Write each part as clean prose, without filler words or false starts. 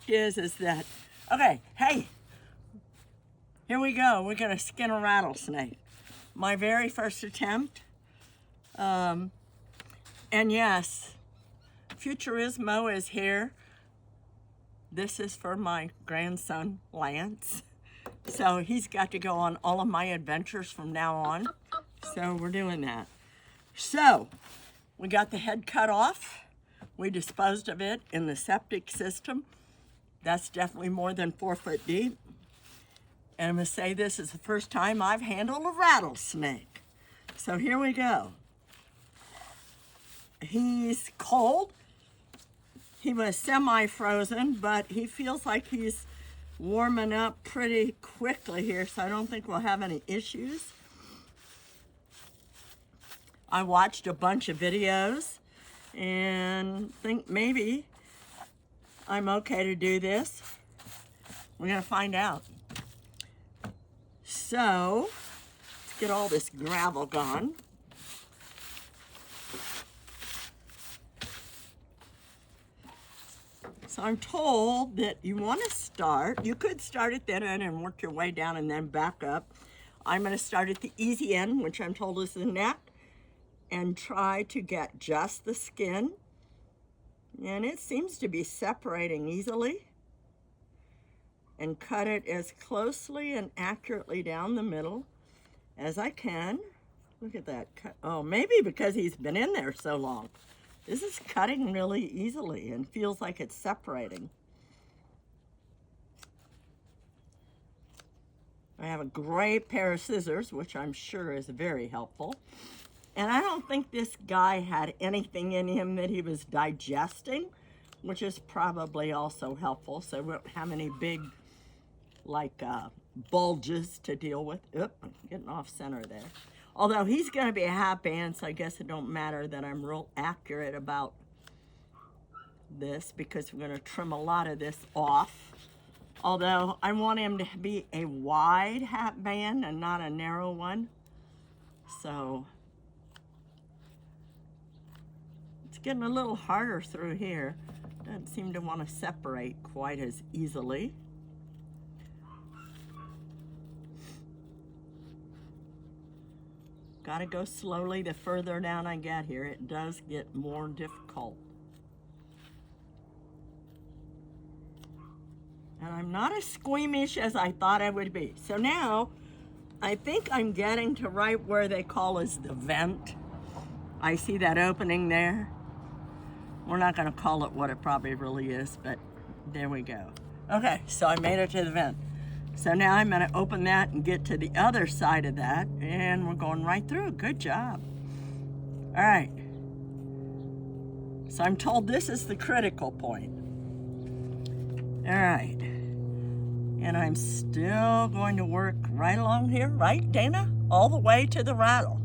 fact is that, okay, hey, here we go. We're gonna skin a rattlesnake. My very first attempt. And yes, Futurismo is here. This is for my grandson, Lance. So he's got to go on all of my adventures from now on. So we're doing that. So we got the head cut off. We disposed of it in the septic system. That's definitely more than 4 foot deep. And I'm gonna say this is the first time I've handled a rattlesnake. So here we go. He's cold. He was semi-frozen, but he feels like he's warming up pretty quickly here, so I don't think we'll have any issues. I watched a bunch of videos and think maybe I'm okay to do this. We're gonna find out. So, let's get all this gravel gone. So I'm told that you want to start, you could start at that end and work your way down and then back up. I'm going to start at the easy end, which I'm told is the neck, and try to get just the skin. And it seems to be separating easily. And cut it as closely and accurately down the middle as I can. Look at that cut. Oh, maybe because he's been in there so long. This is cutting really easily and feels like it's separating. I have a great pair of scissors, which I'm sure is very helpful. And I don't think this guy had anything in him that he was digesting, which is probably also helpful. So we don't have any big, like, bulges to deal with. Oop, I'm getting off center there. Although he's going to be a half band, so I guess it don't matter that I'm real accurate about this because we're going to trim a lot of this off. Although I want him to be a wide hat band and not a narrow one. So it's getting a little harder through here. Doesn't seem to want to separate quite as easily. Gotta go slowly. The further down I get here, it does get more difficult. And I'm not as squeamish as I thought I would be. So now, I think I'm getting to right where they call is the vent. I see that opening there. We're not gonna call it what it probably really is, but there we go. Okay, so I made it to the vent. So now I'm going to open that and get to the other side of that, and we're going right through. Good job. All right. So I'm told this is the critical point. All right. And I'm still going to work right along here, right, Dana? All the way to the rattle.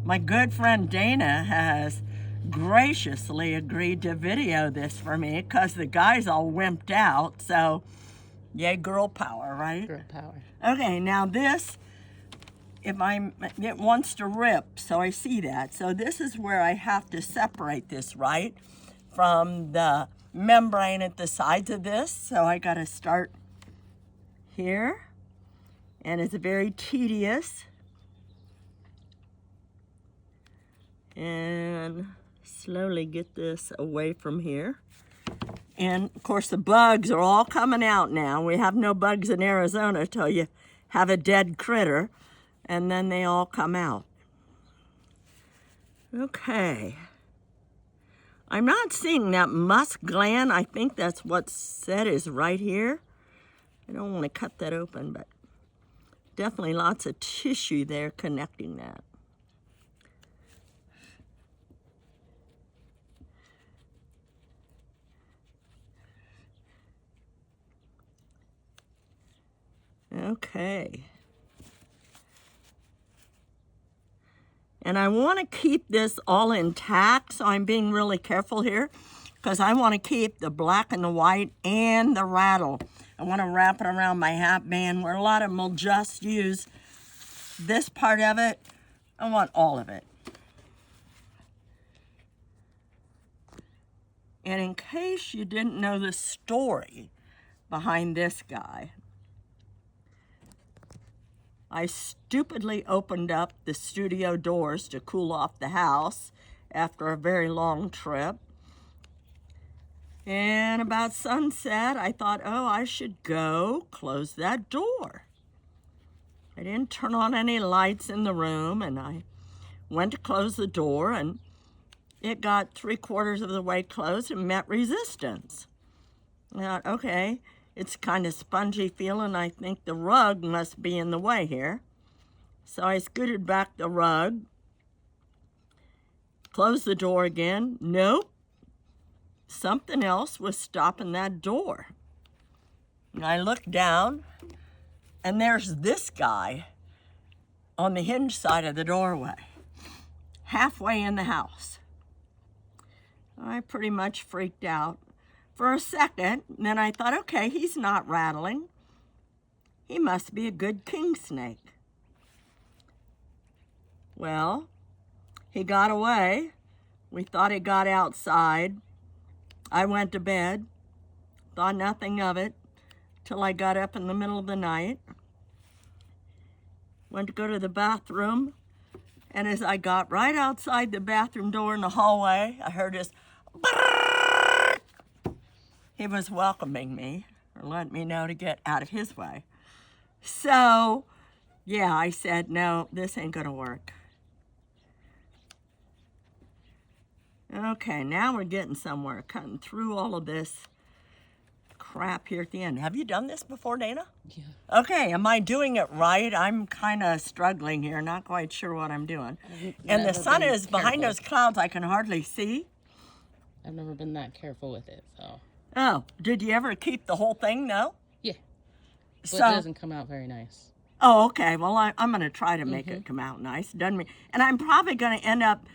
My good friend Dana has graciously agreed to video this for me because the guy's all wimped out, so yay, girl power, right? Girl power. Okay, now this, it wants to rip, so I see that. So this is where I have to separate this, right, from the membrane at the sides of this. So I got to start here, and it's very tedious. And slowly get this away from here. And of course the bugs are all coming out now. We have no bugs in Arizona till you have a dead critter, and then they all come out. Okay. I'm not seeing that musk gland. I think that's what's said is right here. I don't want to cut that open, but definitely lots of tissue there connecting that. Okay. And I want to keep this all intact, so I'm being really careful here because I want to keep the black and the white and the rattle. I want to wrap it around my hat band where a lot of them will just use this part of it. I want all of it. And in case you didn't know the story behind this guy, I stupidly opened up the studio doors to cool off the house after a very long trip. And about sunset, I thought, oh, I should go close that door. I didn't turn on any lights in the room, and I went to close the door, and it got 3/4 of the way closed and met resistance. I thought, okay, it's kind of spongy feeling. I think the rug must be in the way here. So I scooted back the rug, closed the door again. Nope. Something else was stopping that door. And I looked down, and there's this guy on the hinge side of the doorway, halfway in the house. I pretty much freaked out for a second, and then I thought, okay, he's not rattling. He must be a good king snake. Well, he got away. We thought he got outside. I went to bed, thought nothing of it, till I got up in the middle of the night. Went to go to the bathroom, and as I got right outside the bathroom door in the hallway, I heard this bark. He was welcoming me, or letting me know to get out of his way. So, yeah, I said, no, this ain't gonna work. Okay, now we're getting somewhere, cutting through all of this crap here at the end. Have you done this before, Dana? Yeah. Okay, am I doing it right? I'm kind of struggling here, not quite sure what I'm doing. And the sun is behind those clouds, I can hardly see. I've never been that careful with it, so. Oh, did you ever keep the whole thing, though? Yeah. But So, it doesn't come out very nice. oh, okay, well, I'm going to try to make it come out nice. Doesn't mean, and I'm probably going to end up,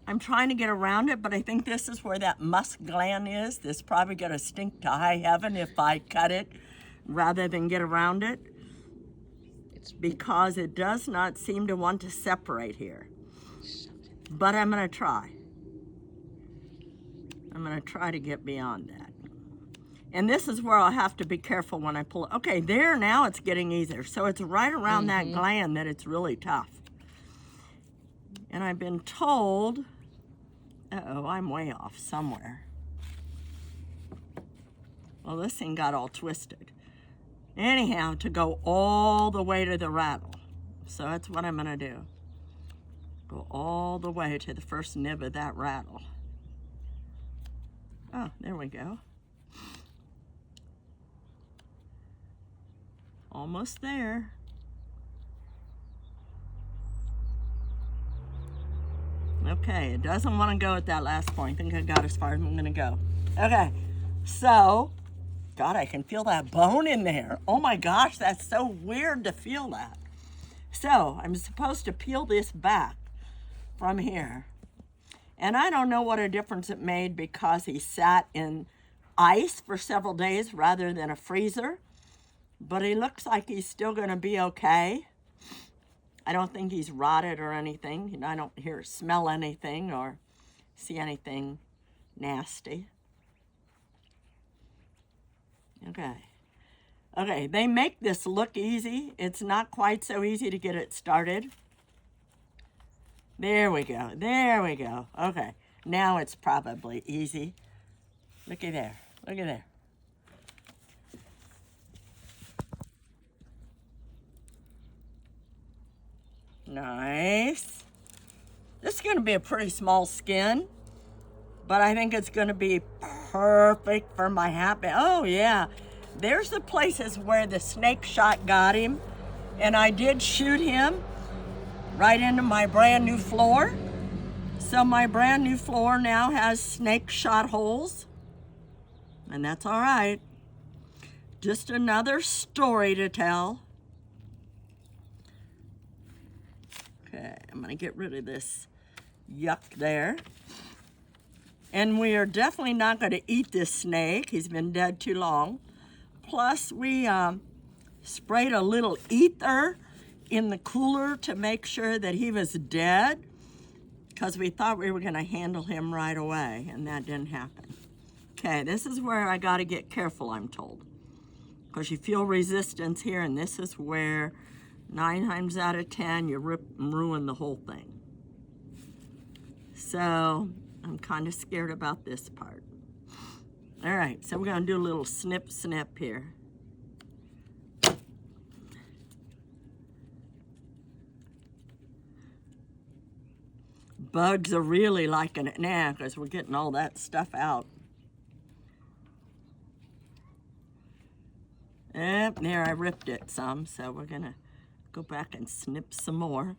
I'm trying to get around it, but I think this is where that musk gland is. This is probably going to stink to high heaven if I cut it rather than get around it, It's because it does not seem to want to separate here. But I'm going to try. I'm going to try to get beyond that. And this is where I'll have to be careful when I pull it. Okay, there, now it's getting easier. So it's right around that gland that it's really tough. And I've been told, uh-oh, I'm way off somewhere. Well, this thing got all twisted. Anyhow, to go all the way to the rattle. So that's what I'm gonna do. Go all the way to the first nib of that rattle. Oh, there we go. Almost there. Okay, it doesn't want to go at that last point. I think I got as far as I'm going to go. Okay, so, God, I can feel that bone in there. Oh my gosh, that's so weird to feel that. So, I'm supposed to peel this back from here. And I don't know what a difference it made because he sat in ice for several days rather than a freezer. But he looks like he's still going to be okay. I don't think he's rotted or anything. I don't smell anything or see anything nasty. Okay. Okay, they make this look easy. It's not quite so easy to get it started. There we go. There we go. Okay, now it's probably easy. Looky there. Looky there. Nice. This is going to be a pretty small skin, but I think it's going to be perfect for my happy. Oh, yeah. There's the places where the snake shot got him, and I did shoot him right into my brand new floor. So my brand new floor now has snake shot holes, and that's all right. Just another story to tell. Okay, I'm going to get rid of this yuck there. And we are definitely not going to eat this snake. He's been dead too long. Plus, we sprayed a little ether in the cooler to make sure that he was dead, because we thought we were going to handle him right away, and that didn't happen. Okay, this is where I got to get careful, I'm told. Because you feel resistance here, and this is where 9 times out of 10 you rip and ruin the whole thing. So I'm kind of scared about this part. All right, so we're going to do a little snip snip here. Bugs are really liking it now because we're getting all that stuff out. Yep, there, I ripped it some, so we're gonna go back and snip some more.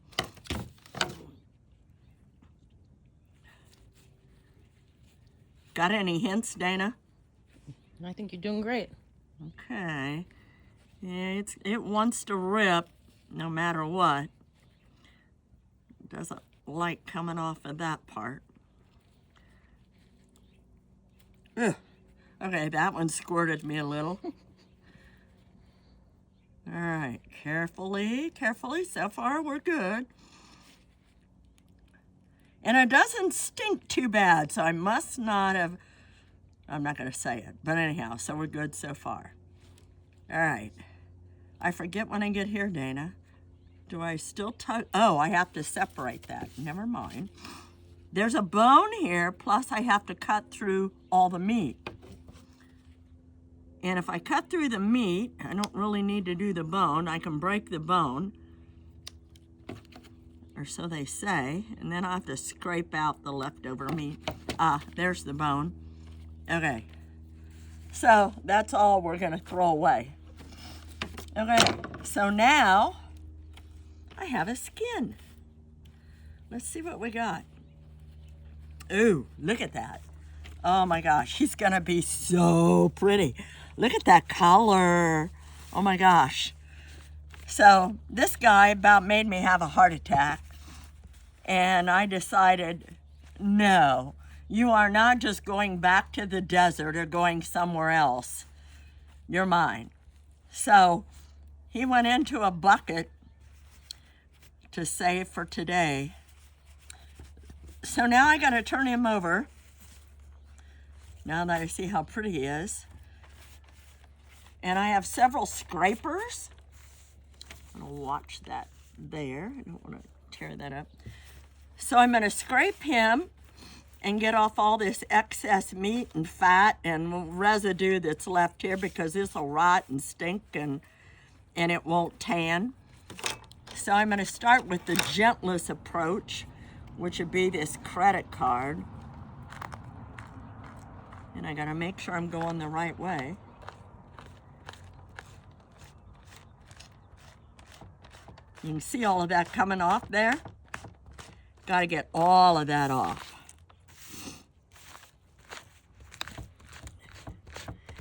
Got any hints, Dana? I think you're doing great. Okay. Yeah, it wants to rip no matter what. It doesn't like coming off of that part. Ugh. Okay, that one squirted me a little. All right, carefully, carefully. So far, we're good. And it doesn't stink too bad, so I must not have, I'm not going to say it. But anyhow, so we're good so far. All right. I forget when I get here, Dana. Do I still tug? Oh, I have to separate that. Never mind. There's a bone here, plus I have to cut through all the meat. And if I cut through the meat, I don't really need to do the bone. I can break the bone, or so they say, and then I have to scrape out the leftover meat. Ah, there's the bone. Okay, so that's all we're gonna throw away. Okay, so now I have a skin. Let's see what we got. Ooh, look at that. Oh my gosh, he's gonna be so pretty. Look at that color. Oh my gosh. So this guy about made me have a heart attack. And I decided, no, you are not just going back to the desert or going somewhere else. You're mine. So he went into a bucket to save for today. So now I gotta turn him over. Now that I see how pretty he is. And I have several scrapers. I'm gonna watch that there. I don't wanna tear that up. So I'm gonna scrape him and get off all this excess meat and fat and residue that's left here, because this will rot and stink and it won't tan. So I'm gonna start with the gentlest approach, which would be this credit card. And I gotta make sure I'm going the right way. You can see all of that coming off there. Gotta get all of that off.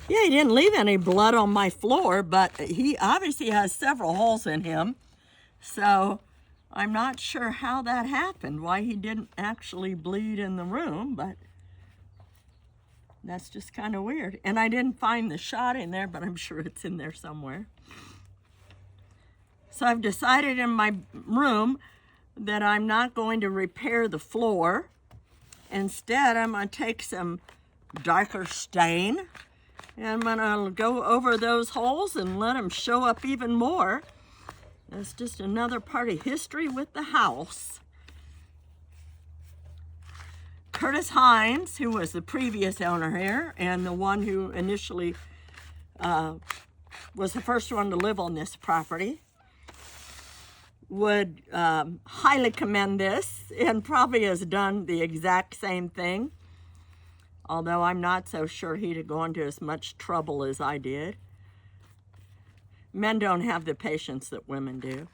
Yeah, he didn't leave any blood on my floor, but he obviously has several holes in him. So I'm not sure how that happened, why he didn't actually bleed in the room, but that's just kind of weird. And I didn't find the shot in there, but I'm sure it's in there somewhere. So I've decided in my room that I'm not going to repair the floor. Instead, I'm going to take some darker stain and I'm going to go over those holes and let them show up even more. That's just another part of history with the house. Curtis Hines, who was the previous owner here and the one who initially was the first one to live on this property, would highly commend this and probably has done the exact same thing. Although I'm not so sure he'd have gone to as much trouble as I did. Men don't have the patience that women do.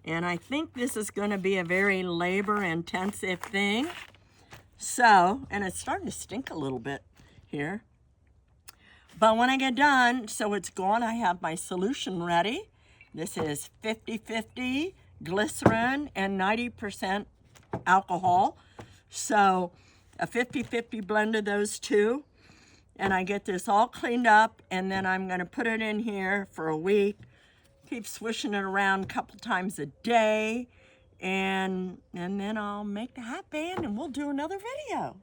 And I think this is going to be a very labor-intensive thing. So, and it's starting to stink a little bit here. But when I get done, so it's gone, I have my solution ready. This is 50-50 glycerin and 90% alcohol. So a 50-50 blend of those two. And I get this all cleaned up, and then I'm gonna put it in here for a week. Keep swishing it around a couple times a day. and then I'll make the hat band and we'll do another video.